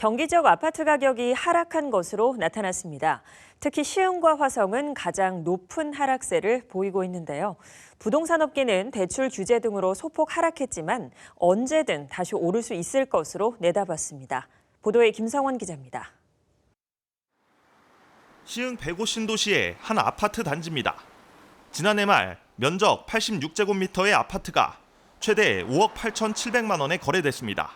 경기 지역 아파트 가격이 하락한 것으로 나타났습니다. 특히 시흥과 화성은 가장 높은 하락세를 보이고 있는데요. 부동산 업계는 대출 규제 등으로 소폭 하락했지만 언제든 다시 오를 수 있을 것으로 내다봤습니다. 보도에 김성원 기자입니다. 시흥 백오 신도시의 한 아파트 단지입니다. 지난해 말 면적 86제곱미터의 아파트가 최대 5억 8,700만 원에 거래됐습니다.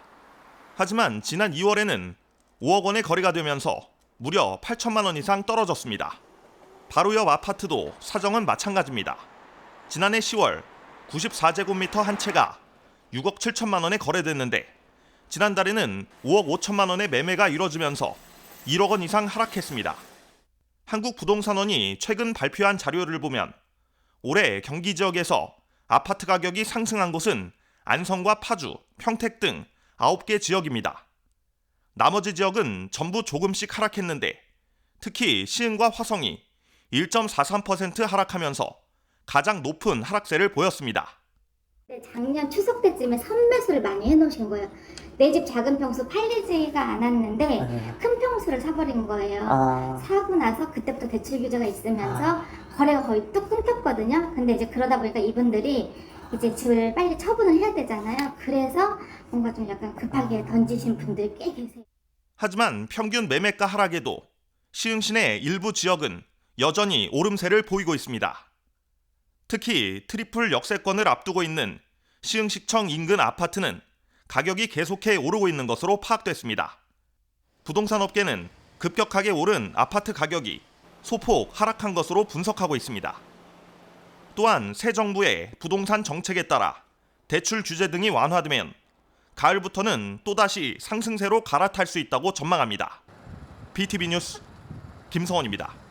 하지만 지난 2월에는 5억 원에 거래가 되면서 무려 8천만 원 이상 떨어졌습니다. 바로 옆 아파트도 사정은 마찬가지입니다. 지난해 10월 94제곱미터 한 채가 6억 7천만 원에 거래됐는데 지난달에는 5억 5천만 원의 매매가 이뤄지면서 1억 원 이상 하락했습니다. 한국부동산원이 최근 발표한 자료를 보면 올해 경기 지역에서 아파트 가격이 상승한 곳은 안성과 파주, 평택 등 9개 지역입니다. 나머지 지역은 전부 조금씩 하락했는데 특히 시흥과 화성이 1.43% 하락하면서 가장 높은 하락세를 보였습니다. 작년 추석 때쯤에 선매수를 많이 해놓으신 거예요. 내 집 작은 평수 팔리지가 않았는데 큰 평수를 사버린 거예요. 사고 나서 그때부터 대출 규제가 있으면서 거래가 거의 뚝 끊겼거든요. 근데 이제 그러다 보니까 이분들이 이제 집을 빨리 처분을 해야 되잖아요. 그래서 뭔가 좀 약간 급하게 던지신 분들이 꽤 계세요. 하지만 평균 매매가 하락에도 시흥 시내 일부 지역은 여전히 오름세를 보이고 있습니다. 특히 트리플 역세권을 앞두고 있는 시흥시청 인근 아파트는 가격이 계속해 오르고 있는 것으로 파악됐습니다. 부동산 업계는 급격하게 오른 아파트 가격이 소폭 하락한 것으로 분석하고 있습니다. 또한 새 정부의 부동산 정책에 따라 대출 규제 등이 완화되면 가을부터는 또다시 상승세로 갈아탈 수 있다고 전망합니다. BTV 뉴스 김성원입니다.